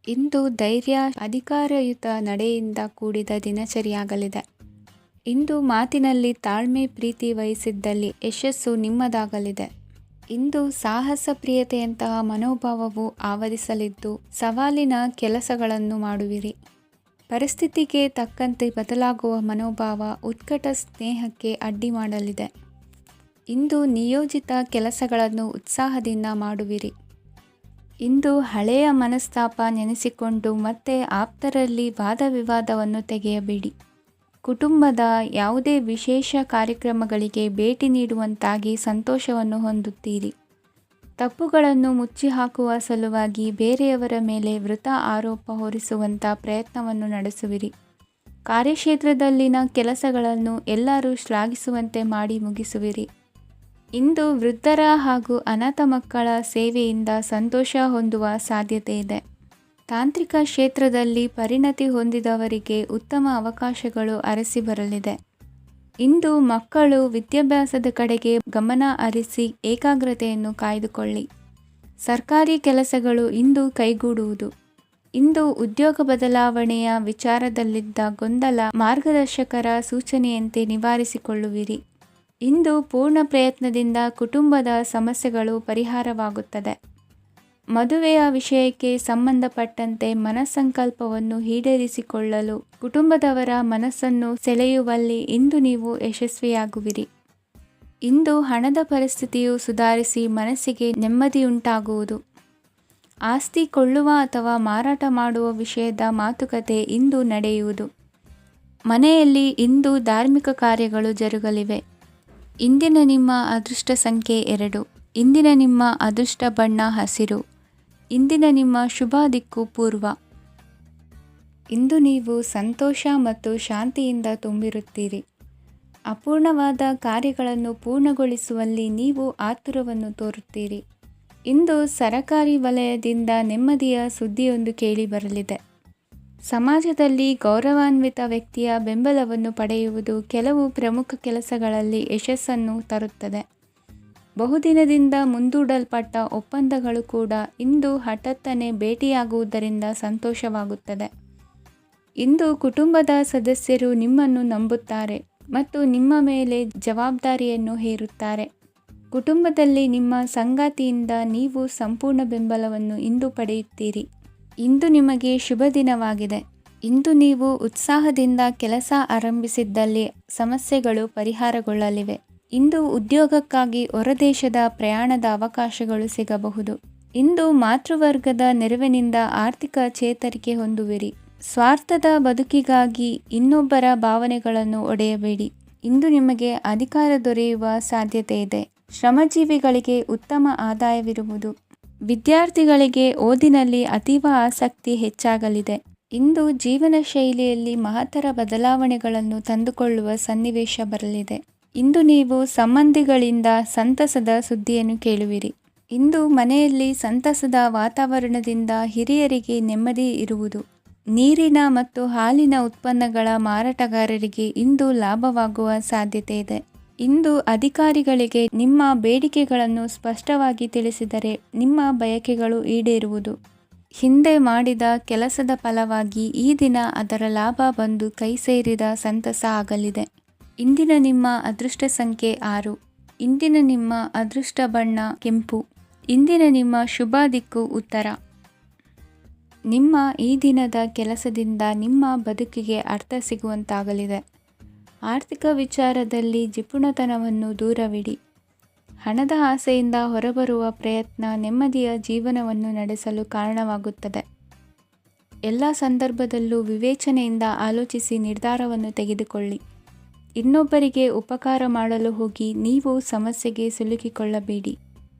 ಇಂದು ಧೈರ್ಯ, ಅಧಿಕಾರಯುತ ನಡೆಯಿಂದ ಕೂಡಿದ ದಿನಚರಿಯಾಗಲಿದೆ. ಇಂದು ಮಾತಿನಲ್ಲಿ ತಾಳ್ಮೆ, ಪ್ರೀತಿ ವಹಿಸಿದ್ದಲ್ಲಿ ಯಶಸ್ಸು ನಿಮ್ಮದಾಗಲಿದೆ. ಇಂದು ಸಾಹಸ, ಪ್ರಿಯತೆಯಂತಹ ಮನೋಭಾವವು ಆವರಿಸಲಿದ್ದು, ಸವಾಲಿನ ಕೆಲಸಗಳನ್ನು ಮಾಡುವಿರಿ. ಪರಿಸ್ಥಿತಿಗೆ ತಕ್ಕಂತೆ ಬದಲಾಗುವ ಮನೋಭಾವ ಉತ್ಕಟ ಸ್ನೇಹಕ್ಕೆ ಅಡ್ಡಿ ಮಾಡಲಿದೆ. ಇಂದು ನಿಯೋಜಿತ ಕೆಲಸಗಳನ್ನು ಉತ್ಸಾಹದಿಂದ ಮಾಡುವಿರಿ. ಇಂದು ಹಳೆಯ ಮನಸ್ತಾಪ ನೆನೆಸಿಕೊಂಡು ಮತ್ತೆ ಆಪ್ತರಲ್ಲಿ ವಾದವಿವಾದವನ್ನು ತೆಗೆಯಬೇಡಿ. ಕುಟುಂಬದ ಯಾವುದೇ ವಿಶೇಷ ಕಾರ್ಯಕ್ರಮಗಳಿಗೆ ಭೇಟಿ ನೀಡುವಂತಾಗಿ ಸಂತೋಷವನ್ನು ಹೊಂದುತ್ತೀರಿ. ತಪ್ಪುಗಳನ್ನು ಮುಚ್ಚಿಹಾಕುವ ಸಲುವಾಗಿ ಬೇರೆಯವರ ಮೇಲೆ ವೃಥಾ ಆರೋಪ ಹೊರಿಸುವಂಥ ಪ್ರಯತ್ನವನ್ನು ನಡೆಸುವಿರಿ. ಕಾರ್ಯಕ್ಷೇತ್ರದಲ್ಲಿನ ಕೆಲಸಗಳನ್ನು ಎಲ್ಲರೂ ಶ್ಲಾಘಿಸುವಂತೆ ಮಾಡಿ ಮುಗಿಸುವಿರಿ. ಇಂದು ವೃದ್ಧರ ಹಾಗೂ ಅನಾಥ ಮಕ್ಕಳ ಸೇವೆಯಿಂದ ಸಂತೋಷ ಹೊಂದುವ ಸಾಧ್ಯತೆ ಇದೆ. ತಾಂತ್ರಿಕ ಕ್ಷೇತ್ರದಲ್ಲಿ ಪರಿಣತಿ ಹೊಂದಿದವರಿಗೆ ಉತ್ತಮ ಅವಕಾಶಗಳು ಅರಸಿ ಬರಲಿದೆ. ಇಂದು ಮಕ್ಕಳು ವಿದ್ಯಾಭ್ಯಾಸದ ಕಡೆಗೆ ಗಮನ ಹರಿಸಿ ಏಕಾಗ್ರತೆಯನ್ನು ಕಾಯ್ದುಕೊಳ್ಳಿ. ಸರ್ಕಾರಿ ಕೆಲಸಗಳು ಇಂದು ಕೈಗೂಡುವುದು. ಇಂದು ಉದ್ಯೋಗ ಬದಲಾವಣೆಯ ವಿಚಾರದಲ್ಲಿದ್ದ ಗೊಂದಲ ಮಾರ್ಗದರ್ಶಕರ ಸೂಚನೆಯಂತೆ ನಿವಾರಿಸಿಕೊಳ್ಳುವಿರಿ. ಇಂದು ಪೂರ್ಣ ಪ್ರಯತ್ನದಿಂದ ಕುಟುಂಬದ ಸಮಸ್ಯೆಗಳು ಪರಿಹಾರವಾಗುತ್ತದೆ. ಮದುವೆಯ ವಿಷಯಕ್ಕೆ ಸಂಬಂಧಪಟ್ಟಂತೆ ಮನಸ್ಸಂಕಲ್ಪವನ್ನು ಈಡೇರಿಸಿಕೊಳ್ಳಲು ಕುಟುಂಬದವರ ಮನಸ್ಸನ್ನು ಸೆಳೆಯುವಲ್ಲಿ ಇಂದು ನೀವು ಯಶಸ್ವಿಯಾಗುವಿರಿ. ಇಂದು ಹಣದ ಪರಿಸ್ಥಿತಿಯು ಸುಧಾರಿಸಿ ಮನಸ್ಸಿಗೆ ನೆಮ್ಮದಿಯುಂಟಾಗುವುದು. ಆಸ್ತಿ ಕೊಳ್ಳುವ ಅಥವಾ ಮಾರಾಟ ಮಾಡುವ ವಿಷಯದ ಮಾತುಕತೆ ಇಂದು ನಡೆಯುವುದು. ಮನೆಯಲ್ಲಿ ಇಂದು ಧಾರ್ಮಿಕ ಕಾರ್ಯಗಳು ಜರುಗಲಿವೆ. ಇಂದಿನ ನಿಮ್ಮ ಅದೃಷ್ಟ ಸಂಖ್ಯೆ 2. ಇಂದಿನ ನಿಮ್ಮ ಅದೃಷ್ಟ ಬಣ್ಣ ಹಸಿರು. ಇಂದಿನ ನಿಮ್ಮ ಶುಭ ದಿಕ್ಕು ಪೂರ್ವ. ಇಂದು ನೀವು ಸಂತೋಷ ಮತ್ತು ಶಾಂತಿಯಿಂದ ತುಂಬಿರುತ್ತೀರಿ. ಅಪೂರ್ಣವಾದ ಕಾರ್ಯಗಳನ್ನು ಪೂರ್ಣಗೊಳಿಸುವಲ್ಲಿ ನೀವು ಆತುರವನ್ನು ತೋರುತ್ತೀರಿ. ಇಂದು ಸರಕಾರಿ ವಲಯದಿಂದ ನೆಮ್ಮದಿಯ ಸುದ್ದಿಯೊಂದು ಕೇಳಿಬರಲಿದೆ. ಸಮಾಜದಲ್ಲಿ ಗೌರವಾನ್ವಿತ ವ್ಯಕ್ತಿಯ ಬೆಂಬಲವನ್ನು ಪಡೆಯುವುದು ಕೆಲವು ಪ್ರಮುಖ ಕೆಲಸಗಳಲ್ಲಿ ಯಶಸ್ಸನ್ನು ತರುತ್ತದೆ. ಬಹುದಿನದಿಂದ ಮುಂದೂಡಲ್ಪಟ್ಟ ಒಪ್ಪಂದಗಳು ಕೂಡ ಇಂದು ಹಠಾತ್ತನೆ ಭೇಟಿಯಾಗುವುದರಿಂದ ಸಂತೋಷವಾಗುತ್ತದೆ. ಇಂದು ಕುಟುಂಬದ ಸದಸ್ಯರು ನಿಮ್ಮನ್ನು ನಂಬುತ್ತಾರೆ ಮತ್ತು ನಿಮ್ಮ ಮೇಲೆ ಜವಾಬ್ದಾರಿಯನ್ನು ಹೇರುತ್ತಾರೆ. ಕುಟುಂಬದಲ್ಲಿ ನಿಮ್ಮ ಸಂಗಾತಿಯಿಂದ ನೀವು ಸಂಪೂರ್ಣ ಬೆಂಬಲವನ್ನು ಇಂದು ಪಡೆಯುತ್ತೀರಿ. ಇಂದು ನಿಮಗೆ ಶುಭ ದಿನವಾಗಿದೆ. ಇಂದು ನೀವು ಉತ್ಸಾಹದಿಂದ ಕೆಲಸ ಆರಂಭಿಸಿದ್ದಲ್ಲಿ ಸಮಸ್ಯೆಗಳು ಪರಿಹಾರಗೊಳ್ಳಲಿವೆ. ಇಂದು ಉದ್ಯೋಗಕ್ಕಾಗಿ ಹೊರದೇಶದ ಪ್ರಯಾಣದ ಅವಕಾಶಗಳು ಸಿಗಬಹುದು. ಇಂದು ಮಾತೃವರ್ಗದ ನೆರವಿನಿಂದ ಆರ್ಥಿಕ ಚೇತರಿಕೆ ಹೊಂದುವಿರಿ. ಸ್ವಾರ್ಥದ ಬದುಕಿಗಾಗಿ ಇನ್ನೊಬ್ಬರ ಭಾವನೆಗಳನ್ನು ಒಡೆಯಬೇಡಿ. ಇಂದು ನಿಮಗೆ ಅಧಿಕಾರ ದೊರೆಯುವ ಸಾಧ್ಯತೆ ಇದೆ. ಶ್ರಮಜೀವಿಗಳಿಗೆ ಉತ್ತಮ ಆದಾಯವಿರುವುದು. ವಿದ್ಯಾರ್ಥಿಗಳಿಗೆ ಓದಿನಲ್ಲಿ ಅತೀವ ಆಸಕ್ತಿ ಹೆಚ್ಚಾಗಲಿದೆ. ಇಂದು ಜೀವನ ಶೈಲಿಯಲ್ಲಿ ಮಹತ್ತರ ಬದಲಾವಣೆಗಳನ್ನು ತಂದುಕೊಳ್ಳುವ ಸನ್ನಿವೇಶ ಬರಲಿದೆ. ಇಂದು ನೀವು ಸಂಬಂಧಿಗಳಿಂದ ಸಂತಸದ ಸುದ್ದಿಯನ್ನು ಕೇಳುವಿರಿ. ಇಂದು ಮನೆಯಲ್ಲಿ ಸಂತಸದ ವಾತಾವರಣದಿಂದ ಹಿರಿಯರಿಗೆ ನೆಮ್ಮದಿ ಇರುವುದು. ನೀರಿನ ಮತ್ತು ಹಾಲಿನ ಉತ್ಪನ್ನಗಳ ಮಾರಾಟಗಾರರಿಗೆ ಇಂದು ಲಾಭವಾಗುವ ಸಾಧ್ಯತೆ ಇದೆ. ಇಂದು ಅಧಿಕಾರಿಗಳಿಗೆ ನಿಮ್ಮ ಬೇಡಿಕೆಗಳನ್ನು ಸ್ಪಷ್ಟವಾಗಿ ತಿಳಿಸಿದರೆ ನಿಮ್ಮ ಬಯಕೆಗಳು ಈಡೇರುವುದು. ಹಿಂದೆ ಮಾಡಿದ ಕೆಲಸದ ಫಲವಾಗಿ ಈ ದಿನ ಅದರ ಲಾಭ ಬಂದು ಕೈ ಸೇರಿದ ಸಂತಸ ಆಗಲಿದೆ. ಇಂದಿನ ನಿಮ್ಮ ಅದೃಷ್ಟ ಸಂಖ್ಯೆ 6. ಇಂದಿನ ನಿಮ್ಮ ಅದೃಷ್ಟ ಬಣ್ಣ ಕೆಂಪು. ಇಂದಿನ ನಿಮ್ಮ ಶುಭ ದಿಕ್ಕು ಉತ್ತರ. ನಿಮ್ಮ ಈ ದಿನದ ಕೆಲಸದಿಂದ ನಿಮ್ಮ ಬದುಕಿಗೆ ಅರ್ಥ ಸಿಗುವಂತಾಗಲಿದೆ. ಆರ್ಥಿಕ ವಿಚಾರದಲ್ಲಿ ಜಿಪುಣತನವನ್ನು ದೂರವಿಡಿ. ಹಣದ ಆಸೆಯಿಂದ ಹೊರಬರುವ ಪ್ರಯತ್ನ ನೆಮ್ಮದಿಯ ಜೀವನವನ್ನು ನಡೆಸಲು ಕಾರಣವಾಗುತ್ತದೆ. ಎಲ್ಲ ಸಂದರ್ಭದಲ್ಲೂ ವಿವೇಚನೆಯಿಂದ ಆಲೋಚಿಸಿ ನಿರ್ಧಾರವನ್ನು ತೆಗೆದುಕೊಳ್ಳಿ. ಇನ್ನೊಬ್ಬರಿಗೆ ಉಪಕಾರ ಮಾಡಲು ಹೋಗಿ ನೀವು ಸಮಸ್ಯೆಗೆ ಸಿಲುಕಿಕೊಳ್ಳಬೇಡಿ.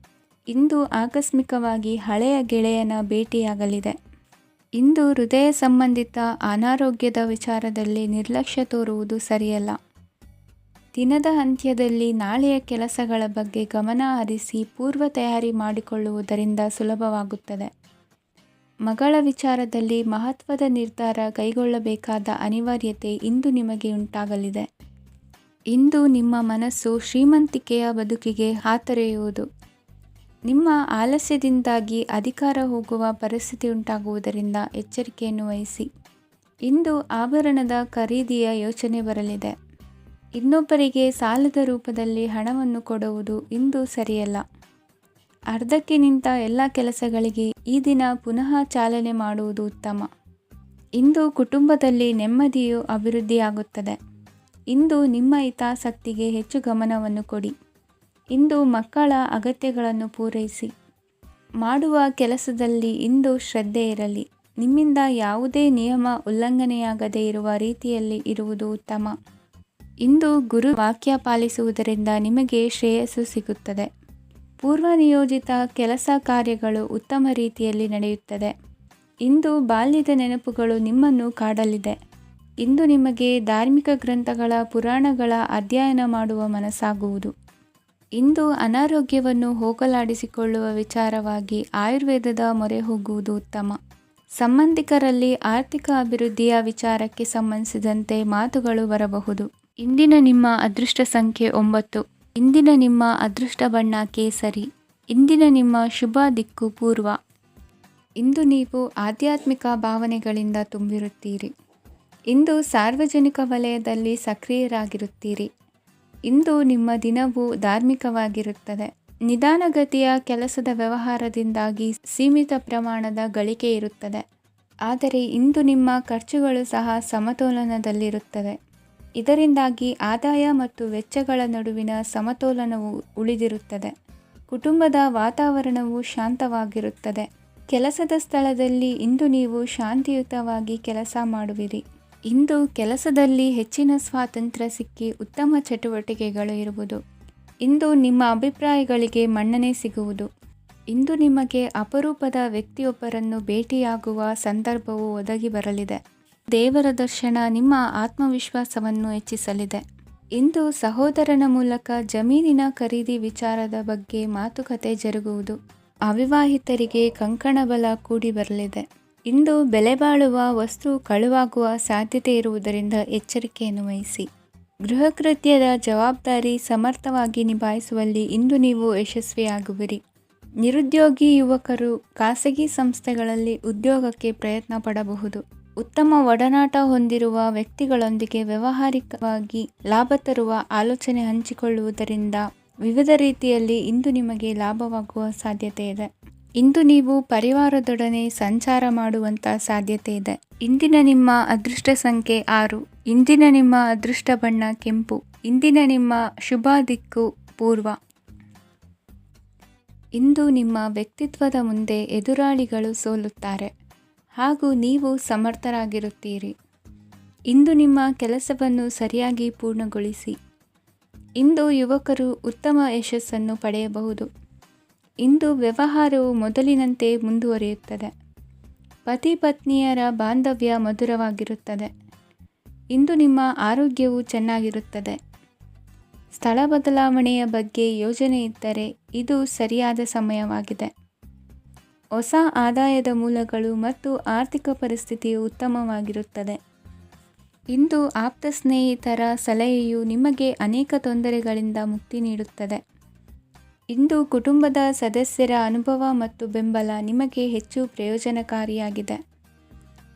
ಇಂದು ಆಕಸ್ಮಿಕವಾಗಿ ಹಳೆಯ ಗೆಳೆಯನ ಭೇಟಿಯಾಗಲಿದೆ. ಇಂದು ಹೃದಯ ಸಂಬಂಧಿತ ಅನಾರೋಗ್ಯದ ವಿಚಾರದಲ್ಲಿ ನಿರ್ಲಕ್ಷ್ಯ ತೋರುವುದು ಸರಿಯಲ್ಲ. ದಿನದ ಅಂತ್ಯದಲ್ಲಿ ನಾಳೆಯ ಕೆಲಸಗಳ ಬಗ್ಗೆ ಗಮನ ಹರಿಸಿ ಪೂರ್ವ ತಯಾರಿ ಮಾಡಿಕೊಳ್ಳುವುದರಿಂದ ಸುಲಭವಾಗುತ್ತದೆ. ಮಗಳ ವಿಚಾರದಲ್ಲಿ ಮಹತ್ವದ ನಿರ್ಧಾರ ಕೈಗೊಳ್ಳಬೇಕಾದ ಅನಿವಾರ್ಯತೆ ಇಂದು ನಿಮಗೆ ಉಂಟಾಗಲಿದೆ. ಇಂದು ನಿಮ್ಮ ಮನಸ್ಸು ಶ್ರೀಮಂತಿಕೆಯ ಬದುಕಿಗೆ ಹಾತೊರೆಯುವುದು. ನಿಮ್ಮ ಆಲಸ್ಯದಿಂದಾಗಿ ಅಧಿಕಾರ ಹೋಗುವ ಪರಿಸ್ಥಿತಿ ಉಂಟಾಗುವುದರಿಂದ ಎಚ್ಚರಿಕೆಯನ್ನು ವಹಿಸಿ. ಇಂದು ಆಭರಣದ ಖರೀದಿಯ ಯೋಚನೆ ಬರಲಿದೆ. ಇನ್ನೊಬ್ಬರಿಗೆ ಸಾಲದ ರೂಪದಲ್ಲಿ ಹಣವನ್ನು ಕೊಡುವುದು ಇಂದು ಸರಿಯಲ್ಲ. ಅರ್ಧಕ್ಕೆ ನಿಂತ ಎಲ್ಲ ಕೆಲಸಗಳಿಗೆ ಈ ದಿನ ಪುನಃ ಚಾಲನೆ ಮಾಡುವುದು ಉತ್ತಮ. ಇಂದು ಕುಟುಂಬದಲ್ಲಿ ನೆಮ್ಮದಿಯು ಅಭಿವೃದ್ಧಿಯಾಗುತ್ತದೆ. ಇಂದು ನಿಮ್ಮ ಹಿತಾಸಕ್ತಿಗೆ ಹೆಚ್ಚು ಗಮನವನ್ನು ಕೊಡಿ. ಇಂದು ಮಕ್ಕಳ ಅಗತ್ಯಗಳನ್ನು ಪೂರೈಸಿ. ಮಾಡುವ ಕೆಲಸದಲ್ಲಿ ಇಂದು ಶ್ರದ್ಧೆ ಇರಲಿ. ನಿಮ್ಮಿಂದ ಯಾವುದೇ ನಿಯಮ ಉಲ್ಲಂಘನೆಯಾಗದೇ ಇರುವ ರೀತಿಯಲ್ಲಿ ಇರುವುದು ಉತ್ತಮ. ಇಂದು ಗುರು ವಾಕ್ಯ ಪಾಲಿಸುವುದರಿಂದ ನಿಮಗೆ ಶ್ರೇಯಸ್ಸು ಸಿಗುತ್ತದೆ. ಪೂರ್ವ ನಿಯೋಜಿತ ಕೆಲಸ ಕಾರ್ಯಗಳು ಉತ್ತಮ ರೀತಿಯಲ್ಲಿ ನಡೆಯುತ್ತದೆ. ಇಂದು ಬಾಲ್ಯದ ನೆನಪುಗಳು ನಿಮ್ಮನ್ನು ಕಾಡಲಿದೆ. ಇಂದು ನಿಮಗೆ ಧಾರ್ಮಿಕ ಗ್ರಂಥಗಳ ಪುರಾಣಗಳ ಅಧ್ಯಯನ ಮಾಡುವ ಮನಸ್ಸಾಗುವುದು. ಇಂದು ಅನಾರೋಗ್ಯವನ್ನು ಹೋಗಲಾಡಿಸಿಕೊಳ್ಳುವ ವಿಚಾರವಾಗಿ ಆಯುರ್ವೇದದ ಮೊರೆ ಹೋಗುವುದು ಉತ್ತಮ. ಸಂಬಂಧಿಕರಲ್ಲಿ ಆರ್ಥಿಕ ಅಭಿವೃದ್ಧಿಯ ವಿಚಾರಕ್ಕೆ ಸಂಬಂಧಿಸಿದಂತೆ ಮಾತುಗಳು ಬರಬಹುದು. ಇಂದಿನ ನಿಮ್ಮ ಅದೃಷ್ಟ ಸಂಖ್ಯೆ 9. ಇಂದಿನ ನಿಮ್ಮ ಅದೃಷ್ಟ ಬಣ್ಣ ಕೇಸರಿ. ಇಂದಿನ ನಿಮ್ಮ ಶುಭ ದಿಕ್ಕು ಪೂರ್ವ. ಇಂದು ನೀವು ಆಧ್ಯಾತ್ಮಿಕ ಭಾವನೆಗಳಿಂದ ತುಂಬಿರುತ್ತೀರಿ. ಇಂದು ಸಾರ್ವಜನಿಕ ವಲಯದಲ್ಲಿ ಸಕ್ರಿಯರಾಗಿರುತ್ತೀರಿ. ಇಂದು ನಿಮ್ಮ ದಿನವು ಧಾರ್ಮಿಕವಾಗಿರುತ್ತದೆ. ನಿಧಾನಗತಿಯ ಕೆಲಸದ ವ್ಯವಹಾರದಿಂದಾಗಿ ಸೀಮಿತ ಪ್ರಮಾಣದ ಗಳಿಕೆ ಇರುತ್ತದೆ. ಆದರೆ ಇಂದು ನಿಮ್ಮ ಖರ್ಚುಗಳು ಸಹ ಸಮತೋಲನದಲ್ಲಿರುತ್ತವೆ. ಇದರಿಂದಾಗಿ ಆದಾಯ ಮತ್ತು ವೆಚ್ಚಗಳ ನಡುವಿನ ಸಮತೋಲನವು ಉಳಿದಿರುತ್ತದೆ. ಕುಟುಂಬದ ವಾತಾವರಣವು ಶಾಂತವಾಗಿರುತ್ತದೆ. ಕೆಲಸದ ಸ್ಥಳದಲ್ಲಿ ಇಂದು ನೀವು ಶಾಂತಿಯುತವಾಗಿ ಕೆಲಸ ಮಾಡುವಿರಿ. ಇಂದು ಕೆಲಸದಲ್ಲಿ ಹೆಚ್ಚಿನ ಸ್ವಾತಂತ್ರ್ಯ ಸಿಕ್ಕಿ ಉತ್ತಮ ಚಟುವಟಿಕೆಗಳು ಇರುವುದು. ಇಂದು ನಿಮ್ಮ ಅಭಿಪ್ರಾಯಗಳಿಗೆ ಮನ್ನಣೆ ಸಿಗುವುದು. ಇಂದು ನಿಮಗೆ ಅಪರೂಪದ ವ್ಯಕ್ತಿಯೊಬ್ಬರನ್ನು ಭೇಟಿಯಾಗುವ ಸಂದರ್ಭವು ಒದಗಿ ಬರಲಿದೆ. ದೇವರ ದರ್ಶನ ನಿಮ್ಮ ಆತ್ಮವಿಶ್ವಾಸವನ್ನು ಹೆಚ್ಚಿಸಲಿದೆ. ಇಂದು ಸಹೋದರನ ಮೂಲಕ ಜಮೀನಿನ ಖರೀದಿ ವಿಚಾರದ ಬಗ್ಗೆ ಮಾತುಕತೆ ಜರುಗುವುದು. ಅವಿವಾಹಿತರಿಗೆ ಕಂಕಣ ಬಲ ಕೂಡಿ ಬರಲಿದೆ. ಇಂದು ಬೆಲೆ ಬಾಳುವ ವಸ್ತು ಕಳುವಾಗುವ ಸಾಧ್ಯತೆ ಇರುವುದರಿಂದ ಎಚ್ಚರಿಕೆಯನ್ನು ವಹಿಸಿ. ಗೃಹ ಕೃತ್ಯದ ಜವಾಬ್ದಾರಿ ಸಮರ್ಥವಾಗಿ ನಿಭಾಯಿಸುವಲ್ಲಿ ಇಂದು ನೀವು ಯಶಸ್ವಿಯಾಗುವಿರಿ. ನಿರುದ್ಯೋಗಿ ಯುವಕರು ಖಾಸಗಿ ಸಂಸ್ಥೆಗಳಲ್ಲಿ ಉದ್ಯೋಗಕ್ಕೆ ಪ್ರಯತ್ನ ಪಡಬಹುದು. ಉತ್ತಮ ಒಡನಾಟ ಹೊಂದಿರುವ ವ್ಯಕ್ತಿಗಳೊಂದಿಗೆ ವ್ಯಾವಹಾರಿಕವಾಗಿ ಲಾಭ ತರುವ ಆಲೋಚನೆ ಹಂಚಿಕೊಳ್ಳುವುದರಿಂದ ವಿವಿಧ ರೀತಿಯಲ್ಲಿ ಇಂದು ನಿಮಗೆ ಲಾಭವಾಗುವ ಸಾಧ್ಯತೆ ಇದೆ. ಇಂದು ನೀವು ಪರಿವಾರದೊಡನೆ ಸಂಚಾರ ಮಾಡುವಂಥ ಸಾಧ್ಯತೆ ಇದೆ. ಇಂದಿನ ನಿಮ್ಮ ಅದೃಷ್ಟ ಸಂಖ್ಯೆ 6. ಇಂದಿನ ನಿಮ್ಮ ಅದೃಷ್ಟ ಬಣ್ಣ ಕೆಂಪು. ಇಂದಿನ ನಿಮ್ಮ ಶುಭ ದಿಕ್ಕು ಪೂರ್ವ. ಇಂದು ನಿಮ್ಮ ವ್ಯಕ್ತಿತ್ವದ ಮುಂದೆ ಎದುರಾಳಿಗಳು ಸೋಲುತ್ತಾರೆ ಹಾಗೂ ನೀವು ಸಮರ್ಥರಾಗಿರುತ್ತೀರಿ. ಇಂದು ನಿಮ್ಮ ಕೆಲಸವನ್ನು ಸರಿಯಾಗಿ ಪೂರ್ಣಗೊಳಿಸಿ. ಇಂದು ಯುವಕರು ಉತ್ತಮ ಯಶಸ್ಸನ್ನು ಪಡೆಯಬಹುದು. ಇಂದು ವ್ಯವಹಾರವು ಮೊದಲಿನಂತೆ ಮುಂದುವರಿಯುತ್ತದೆ. ಪತಿ ಪತ್ನಿಯರ ಬಾಂಧವ್ಯ ಮಧುರವಾಗಿರುತ್ತದೆ. ಇಂದು ನಿಮ್ಮ ಆರೋಗ್ಯವು ಚೆನ್ನಾಗಿರುತ್ತದೆ. ಸ್ಥಳ ಬದಲಾವಣೆಯ ಬಗ್ಗೆ ಯೋಜನೆ ಇದ್ದರೆ ಇದು ಸರಿಯಾದ ಸಮಯವಾಗಿದೆ. ಹೊಸ ಆದಾಯದ ಮೂಲಗಳು ಮತ್ತು ಆರ್ಥಿಕ ಪರಿಸ್ಥಿತಿಯು ಉತ್ತಮವಾಗಿರುತ್ತದೆ. ಇಂದು ಆಪ್ತ ಸ್ನೇಹಿತರ ಸಲಹೆಯು ನಿಮಗೆ ಅನೇಕ ತೊಂದರೆಗಳಿಂದ ಮುಕ್ತಿ ನೀಡುತ್ತದೆ. ಇಂದು ಕುಟುಂಬದ ಸದಸ್ಯರ ಅನುಭವ ಮತ್ತು ಬೆಂಬಲ ನಿಮಗೆ ಹೆಚ್ಚು ಪ್ರಯೋಜನಕಾರಿಯಾಗಿದೆ.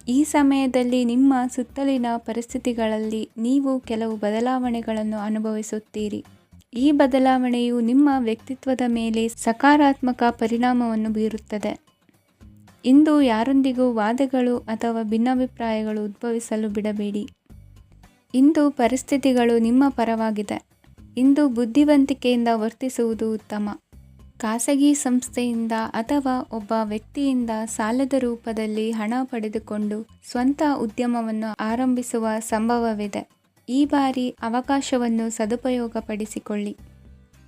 ಈ ಸಮಯದಲ್ಲಿ ನಿಮ್ಮ ಸುತ್ತಲಿನ ಪರಿಸ್ಥಿತಿಗಳಲ್ಲಿ ನೀವು ಕೆಲವು ಬದಲಾವಣೆಗಳನ್ನು ಅನುಭವಿಸುತ್ತೀರಿ. ಈ ಬದಲಾವಣೆಯು ನಿಮ್ಮ ವ್ಯಕ್ತಿತ್ವದ ಮೇಲೆ ಸಕಾರಾತ್ಮಕ ಪರಿಣಾಮವನ್ನು ಬೀರುತ್ತದೆ. ಇಂದು ಯಾರೊಂದಿಗೂ ವಾದಗಳು ಅಥವಾ ಭಿನ್ನಾಭಿಪ್ರಾಯಗಳು ಉದ್ಭವಿಸಲು ಬಿಡಬೇಡಿ. ಇಂದು ಪರಿಸ್ಥಿತಿಗಳು ನಿಮ್ಮ ಪರವಾಗಿದೆ. ಇಂದು ಬುದ್ಧಿವಂತಿಕೆಯಿಂದ ವರ್ತಿಸುವುದು ಉತ್ತಮ. ಖಾಸಗಿ ಸಂಸ್ಥೆಯಿಂದ ಅಥವಾ ಒಬ್ಬ ವ್ಯಕ್ತಿಯಿಂದ ಸಾಲದ ರೂಪದಲ್ಲಿ ಹಣ ಪಡೆದುಕೊಂಡು ಸ್ವಂತ ಉದ್ಯಮವನ್ನು ಆರಂಭಿಸುವ ಸಂಭವವಿದೆ. ಈ ಬಾರಿ ಅವಕಾಶವನ್ನು ಸದುಪಯೋಗಪಡಿಸಿಕೊಳ್ಳಿ.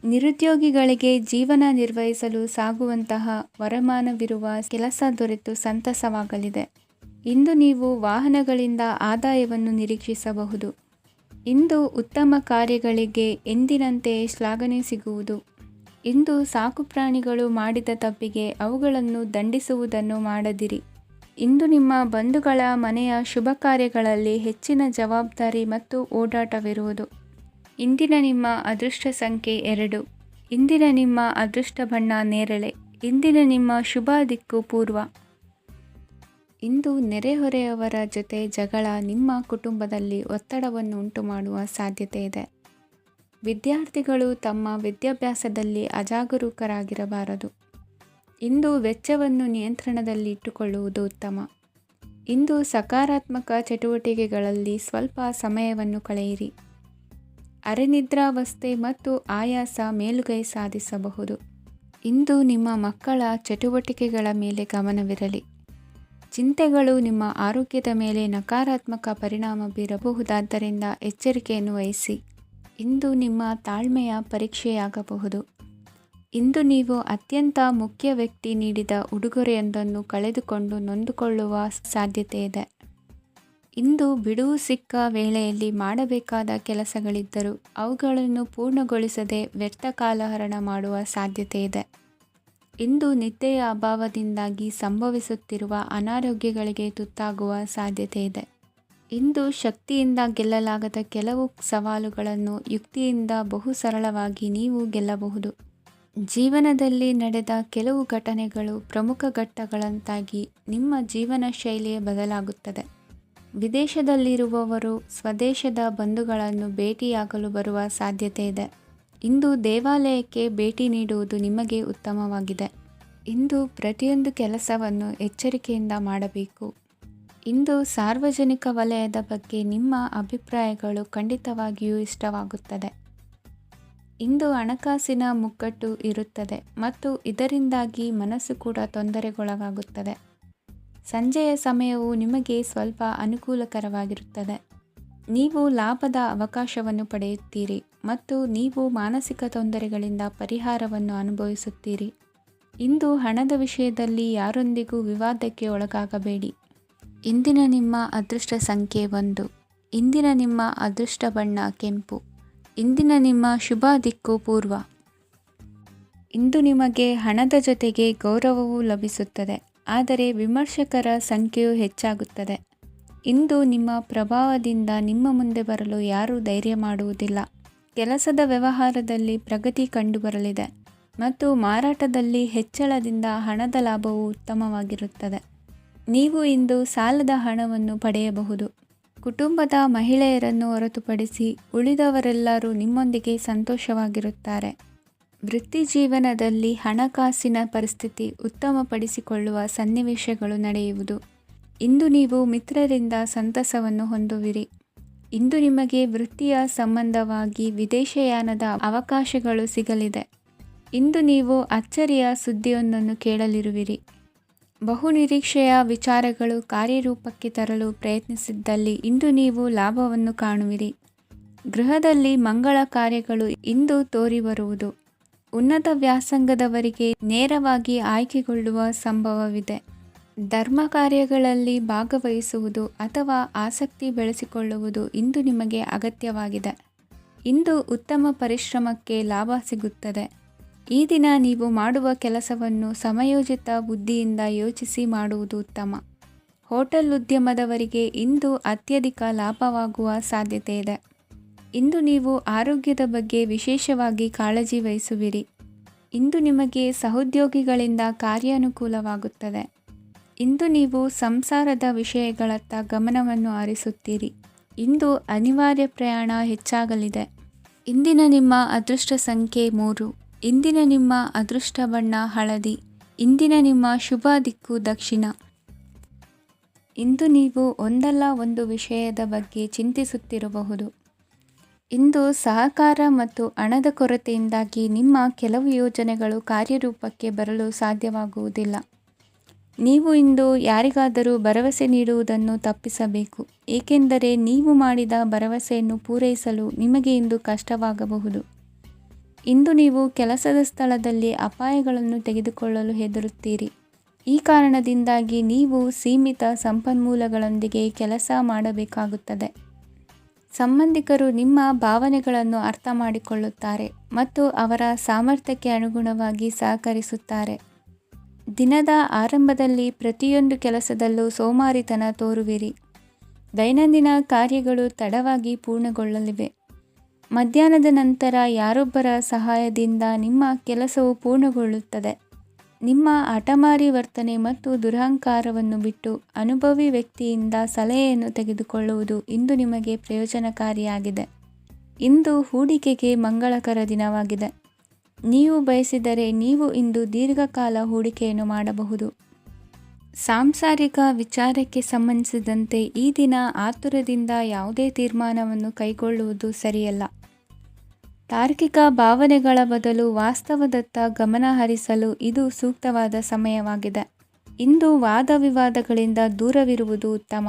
ನಿರುದ್ಯೋಗಿಗಳಿಗೆ ಜೀವನ ನಿರ್ವಹಿಸಲು ಸಾಗುವಂತಹ ವರಮಾನವಿರುವ ಕೆಲಸ ದೊರೆತು ಸಂತಸವಾಗಲಿದೆ. ಇಂದು ನೀವು ವಾಹನಗಳಿಂದ ಆದಾಯವನ್ನು ನಿರೀಕ್ಷಿಸಬಹುದು. ಇಂದು ಉತ್ತಮ ಕಾರ್ಯಗಳಿಗೆ ಎಂದಿನಂತೆಯೇ ಶ್ಲಾಘನೆ ಸಿಗುವುದು. ಇಂದು ಸಾಕುಪ್ರಾಣಿಗಳು ಮಾಡಿದ ತಪ್ಪಿಗೆ ಅವುಗಳನ್ನು ದಂಡಿಸುವುದನ್ನು ಮಾಡದಿರಿ. ಇಂದು ನಿಮ್ಮ ಬಂಧುಗಳ ಮನೆಯ ಶುಭ ಕಾರ್ಯಗಳಲ್ಲಿ ಹೆಚ್ಚಿನ ಜವಾಬ್ದಾರಿ ಮತ್ತು ಓಡಾಟವಿರುವುದು. ಇಂದಿನ ನಿಮ್ಮ ಅದೃಷ್ಟ ಸಂಖ್ಯೆ 2. ಇಂದಿನ ನಿಮ್ಮ ಅದೃಷ್ಟ ಬಣ್ಣ ನೇರಳೆ. ಇಂದಿನ ನಿಮ್ಮ ಶುಭ ದಿಕ್ಕು ಪೂರ್ವ. ಇಂದು ನೆರೆಹೊರೆಯವರ ಜೊತೆ ಜಗಳ ನಿಮ್ಮ ಕುಟುಂಬದಲ್ಲಿ ಒತ್ತಡವನ್ನು ಉಂಟುಮಾಡುವ ಸಾಧ್ಯತೆ ಇದೆ. ವಿದ್ಯಾರ್ಥಿಗಳು ತಮ್ಮ ವಿದ್ಯಾಭ್ಯಾಸದಲ್ಲಿ ಅಜಾಗರೂಕರಾಗಿರಬಾರದು. ಇಂದು ವೆಚ್ಚವನ್ನು ನಿಯಂತ್ರಣದಲ್ಲಿ ಇಟ್ಟುಕೊಳ್ಳುವುದು ಉತ್ತಮ. ಇಂದು ಸಕಾರಾತ್ಮಕ ಚಟುವಟಿಕೆಗಳಲ್ಲಿ ಸ್ವಲ್ಪ ಸಮಯವನ್ನು ಕಳೆಯಿರಿ. ಅರೆನಿದ್ರಾವಸ್ಥೆ ಮತ್ತು ಆಯಾಸ ಮೇಲುಗೈ ಸಾಧಿಸಬಹುದು. ಇಂದು ನಿಮ್ಮ ಮಕ್ಕಳ ಚಟುವಟಿಕೆಗಳ ಮೇಲೆ ಗಮನವಿರಲಿ. ಚಿಂತೆಗಳು ನಿಮ್ಮ ಆರೋಗ್ಯದ ಮೇಲೆ ನಕಾರಾತ್ಮಕ ಪರಿಣಾಮ ಬೀರಬಹುದಾದ್ದರಿಂದ ಎಚ್ಚರಿಕೆಯನ್ನು ವಹಿಸಿ. ಇಂದು ನಿಮ್ಮ ತಾಳ್ಮೆಯ ಪರೀಕ್ಷೆಯಾಗಬಹುದು. ಇಂದು ನೀವು ಅತ್ಯಂತ ಮುಖ್ಯ ವ್ಯಕ್ತಿ ನೀಡಿದ ಉಡುಗೊರೆಯೊಂದನ್ನು ಕಳೆದುಕೊಂಡು ನೊಂದುಕೊಳ್ಳುವ ಸಾಧ್ಯತೆ ಇದೆ. ಇಂದು ಬಿಡುವು ಸಿಕ್ಕ ವೇಳೆಯಲ್ಲಿ ಮಾಡಬೇಕಾದ ಕೆಲಸಗಳಿದ್ದರೂ ಅವುಗಳನ್ನು ಪೂರ್ಣಗೊಳಿಸದೆ ವ್ಯರ್ಥ ಕಾಲಹರಣ ಮಾಡುವ ಸಾಧ್ಯತೆ ಇದೆ. ಇಂದು ನಿದ್ದೆಯ ಅಭಾವದಿಂದಾಗಿ ಸಂಭವಿಸುತ್ತಿರುವ ಅನಾರೋಗ್ಯಗಳಿಗೆ ತುತ್ತಾಗುವ ಸಾಧ್ಯತೆ ಇದೆ. ಇಂದು ಶಕ್ತಿಯಿಂದ ಗೆಲ್ಲಲಾಗದ ಕೆಲವು ಸವಾಲುಗಳನ್ನು ಯುಕ್ತಿಯಿಂದ ಬಹು ಸರಳವಾಗಿ ನೀವು ಗೆಲ್ಲಬಹುದು. ಜೀವನದಲ್ಲಿ ನಡೆದ ಕೆಲವು ಘಟನೆಗಳು ಪ್ರಮುಖ ಘಟ್ಟಗಳಂತಾಗಿ ನಿಮ್ಮ ಜೀವನ ಶೈಲಿಯೇ ಬದಲಾಗುತ್ತದೆ. ವಿದೇಶದಲ್ಲಿರುವವರು ಸ್ವದೇಶದ ಬಂಧುಗಳನ್ನು ಭೇಟಿಯಾಗಲು ಬರುವ ಸಾಧ್ಯತೆ ಇದೆ. ಇಂದು ದೇವಾಲಯಕ್ಕೆ ಭೇಟಿ ನೀಡುವುದು ನಿಮಗೆ ಉತ್ತಮವಾಗಿದೆ. ಇಂದು ಪ್ರತಿಯೊಂದು ಕೆಲಸವನ್ನು ಎಚ್ಚರಿಕೆಯಿಂದ ಮಾಡಬೇಕು. ಇಂದು ಸಾರ್ವಜನಿಕ ವಲಯದ ಬಗ್ಗೆ ನಿಮ್ಮ ಅಭಿಪ್ರಾಯಗಳು ಖಂಡಿತವಾಗಿಯೂ ಇಷ್ಟವಾಗುತ್ತದೆ. ಇಂದು ಹಣಕಾಸಿನ ಮುಗ್ಗಟ್ಟು ಇರುತ್ತದೆ ಮತ್ತು ಇದರಿಂದಾಗಿ ಮನಸ್ಸು ಕೂಡ ತೊಂದರೆಗೊಳಗಾಗುತ್ತದೆ. ಸಂಜೆಯ ಸಮಯವು ನಿಮಗೆ ಸ್ವಲ್ಪ ಅನುಕೂಲಕರವಾಗಿರುತ್ತದೆ. ನೀವು ಲಾಭದ ಅವಕಾಶವನ್ನು ಪಡೆಯುತ್ತೀರಿ ಮತ್ತು ನೀವು ಮಾನಸಿಕ ತೊಂದರೆಗಳಿಂದ ಪರಿಹಾರವನ್ನು ಅನುಭವಿಸುತ್ತೀರಿ. ಇಂದು ಹಣದ ವಿಷಯದಲ್ಲಿ ಯಾರೊಂದಿಗೂ ವಿವಾದಕ್ಕೆ ಒಳಗಾಗಬೇಡಿ. ಇಂದಿನ ನಿಮ್ಮ ಅದೃಷ್ಟ ಸಂಖ್ಯೆ 1. ಇಂದಿನ ನಿಮ್ಮ ಅದೃಷ್ಟ ಬಣ್ಣ ಕೆಂಪು. ಇಂದಿನ ನಿಮ್ಮ ಶುಭ ದಿಕ್ಕು ಪೂರ್ವ. ಇಂದು ನಿಮಗೆ ಹಣದ ಜೊತೆಗೆ ಗೌರವವೂ ಲಭಿಸುತ್ತದೆ, ಆದರೆ ವಿಮರ್ಶಕರ ಸಂಖ್ಯೆಯೂ ಹೆಚ್ಚಾಗುತ್ತದೆ. ಇಂದು ನಿಮ್ಮ ಪ್ರಭಾವದಿಂದ ನಿಮ್ಮ ಮುಂದೆ ಬರಲು ಯಾರೂ ಧೈರ್ಯ ಮಾಡುವುದಿಲ್ಲ. ಕೆಲಸದ ವ್ಯವಹಾರದಲ್ಲಿ ಪ್ರಗತಿ ಕಂಡುಬರಲಿದೆ ಮತ್ತು ಮಾರಾಟದಲ್ಲಿ ಹೆಚ್ಚಳದಿಂದ ಹಣದ ಲಾಭವು ಉತ್ತಮವಾಗಿರುತ್ತದೆ. ನೀವು ಇಂದು ಸಾಲದ ಹಣವನ್ನು ಪಡೆಯಬಹುದು. ಕುಟುಂಬದ ಮಹಿಳೆಯರನ್ನು ಹೊರತುಪಡಿಸಿ ಉಳಿದವರೆಲ್ಲರೂ ನಿಮ್ಮೊಂದಿಗೆ ಸಂತೋಷವಾಗಿರುತ್ತಾರೆ. ವೃತ್ತಿ ಜೀವನದಲ್ಲಿ ಹಣಕಾಸಿನ ಪರಿಸ್ಥಿತಿ ಉತ್ತಮಪಡಿಸಿಕೊಳ್ಳುವ ಸನ್ನಿವೇಶಗಳು ನಡೆಯುವುದು. ಇಂದು ನೀವು ಮಿತ್ರರಿಂದ ಸಂತಸವನ್ನು ಹೊಂದುವಿರಿ. ಇಂದು ನಿಮಗೆ ವೃತ್ತಿಯ ಸಂಬಂಧವಾಗಿ ವಿದೇಶಯಾನದ ಅವಕಾಶಗಳು ಸಿಗಲಿದೆ. ಇಂದು ನೀವು ಅಚ್ಚರಿಯ ಸುದ್ದಿಯೊಂದನ್ನು ಕೇಳಲಿರುವಿರಿ. ಬಹುನಿರೀಕ್ಷೆಯ ವಿಚಾರಗಳು ಕಾರ್ಯರೂಪಕ್ಕೆ ತರಲು ಪ್ರಯತ್ನಿಸಿದ್ದಲ್ಲಿ ಇಂದು ನೀವು ಲಾಭವನ್ನು ಕಾಣುವಿರಿ. ಗೃಹದಲ್ಲಿ ಮಂಗಳ ಕಾರ್ಯಗಳು ಇಂದು ತೋರಿಬರುವುದು. ಉನ್ನತ ವ್ಯಾಸಂಗದವರಿಗೆ ನೇರವಾಗಿ ಆಯ್ಕೆಗೊಳ್ಳುವ ಸಂಭವವಿದೆ. ಧರ್ಮ ಕಾರ್ಯಗಳಲ್ಲಿ ಭಾಗವಹಿಸುವುದು ಅಥವಾ ಆಸಕ್ತಿ ಬೆಳೆಸಿಕೊಳ್ಳುವುದು ಇಂದು ನಿಮಗೆ ಅಗತ್ಯವಾಗಿದೆ. ಇಂದು ಉತ್ತಮ ಪರಿಶ್ರಮಕ್ಕೆ ಲಾಭ ಸಿಗುತ್ತದೆ. ಈ ದಿನ ನೀವು ಮಾಡುವ ಕೆಲಸವನ್ನು ಸಮಯೋಚಿತ ಬುದ್ಧಿಯಿಂದ ಯೋಚಿಸಿ ಮಾಡುವುದು ಉತ್ತಮ. ಹೋಟೆಲ್ ಉದ್ಯಮದವರಿಗೆ ಇಂದು ಅತ್ಯಧಿಕ ಲಾಭವಾಗುವ ಸಾಧ್ಯತೆ ಇದೆ. ಇಂದು ನೀವು ಆರೋಗ್ಯದ ಬಗ್ಗೆ ವಿಶೇಷವಾಗಿ ಕಾಳಜಿ ವಹಿಸುವಿರಿ. ಇಂದು ನಿಮಗೆ ಸಹೋದ್ಯೋಗಿಗಳಿಂದ ಕಾರ್ಯಾನುಕೂಲವಾಗುತ್ತದೆ. ಇಂದು ನೀವು ಸಂಸಾರದ ವಿಷಯಗಳತ್ತ ಗಮನವನ್ನು ಹರಿಸುತ್ತೀರಿ. ಇಂದು ಅನಿವಾರ್ಯ ಪ್ರಯಾಣ ಹೆಚ್ಚಾಗಲಿದೆ. ಇಂದಿನ ನಿಮ್ಮ ಅದೃಷ್ಟ ಸಂಖ್ಯೆ 3. ಇಂದಿನ ನಿಮ್ಮ ಅದೃಷ್ಟ ಬಣ್ಣ ಹಳದಿ. ಇಂದಿನ ನಿಮ್ಮ ಶುಭ ದಿಕ್ಕು ದಕ್ಷಿಣ. ಇಂದು ನೀವು ಒಂದಲ್ಲ ಒಂದು ವಿಷಯದ ಬಗ್ಗೆ ಚಿಂತಿಸುತ್ತಿರಬಹುದು. ಇಂದು ಸಹಕಾರ ಮತ್ತು ಹಣದ ಕೊರತೆಯಿಂದಾಗಿ ನಿಮ್ಮ ಕೆಲವು ಯೋಜನೆಗಳು ಕಾರ್ಯರೂಪಕ್ಕೆ ಬರಲು ಸಾಧ್ಯವಾಗುವುದಿಲ್ಲ. ನೀವು ಇಂದು ಯಾರಿಗಾದರೂ ಭರವಸೆ ನೀಡುವುದನ್ನು ತಪ್ಪಿಸಬೇಕು, ಏಕೆಂದರೆ ನೀವು ಮಾಡಿದ ಭರವಸೆಯನ್ನು ಪೂರೈಸಲು ನಿಮಗೆ ಇಂದು ಕಷ್ಟವಾಗಬಹುದು. ಇಂದು ನೀವು ಕೆಲಸದ ಸ್ಥಳದಲ್ಲಿ ಅಪಾಯಗಳನ್ನು ತೆಗೆದುಕೊಳ್ಳಲು ಹೆದರುತ್ತೀರಿ. ಈ ಕಾರಣದಿಂದಾಗಿ ನೀವು ಸೀಮಿತ ಸಂಪನ್ಮೂಲಗಳೊಂದಿಗೆ ಕೆಲಸ ಮಾಡಬೇಕಾಗುತ್ತದೆ. ಸಂಬಂಧಿಕರು ನಿಮ್ಮ ಭಾವನೆಗಳನ್ನು ಅರ್ಥ ಮಾಡಿಕೊಳ್ಳುತ್ತಾರೆ ಮತ್ತು ಅವರ ಸಾಮರ್ಥ್ಯಕ್ಕೆ ಅನುಗುಣವಾಗಿ ಸಹಕರಿಸುತ್ತಾರೆ. ದಿನದ ಆರಂಭದಲ್ಲಿ ಪ್ರತಿಯೊಂದು ಕೆಲಸದಲ್ಲೂ ಸೋಮಾರಿತನ ತೋರುವಿರಿ. ದೈನಂದಿನ ಕಾರ್ಯಗಳು ತಡವಾಗಿ ಪೂರ್ಣಗೊಳ್ಳಲಿವೆ. ಮಧ್ಯಾಹ್ನದ ನಂತರ ಯಾರೊಬ್ಬರ ಸಹಾಯದಿಂದ ನಿಮ್ಮ ಕೆಲಸವು ಪೂರ್ಣಗೊಳ್ಳುತ್ತದೆ. ನಿಮ್ಮ ಹಠಮಾರಿ ವರ್ತನೆ ಮತ್ತು ದುರಹಂಕಾರವನ್ನು ಬಿಟ್ಟು ಅನುಭವಿ ವ್ಯಕ್ತಿಯಿಂದ ಸಲಹೆಯನ್ನು ತೆಗೆದುಕೊಳ್ಳುವುದು ಇಂದು ನಿಮಗೆ ಪ್ರಯೋಜನಕಾರಿಯಾಗಿದೆ. ಇಂದು ಹೂಡಿಕೆಗೆ ಮಂಗಳಕರ ದಿನವಾಗಿದೆ. ನೀವು ಬಯಸಿದರೆ ನೀವು ಇಂದು ದೀರ್ಘಕಾಲ ಹೂಡಿಕೆಯನ್ನು ಮಾಡಬಹುದು. ಸಾಂಸಾರಿಕ ವಿಚಾರಕ್ಕೆ ಸಂಬಂಧಿಸಿದಂತೆ ಈ ದಿನ ಆತುರದಿಂದ ಯಾವುದೇ ತೀರ್ಮಾನವನ್ನು ಕೈಗೊಳ್ಳುವುದು ಸರಿಯಲ್ಲ. ತಾರ್ಕಿಕ ಭಾವನೆಗಳ ಬದಲು ವಾಸ್ತವದತ್ತ ಗಮನ ಹರಿಸಲು ಇದು ಸೂಕ್ತವಾದ ಸಮಯವಾಗಿದೆ. ಇಂದು ವಾದವಿವಾದಗಳಿಂದ ದೂರವಿರುವುದು ಉತ್ತಮ.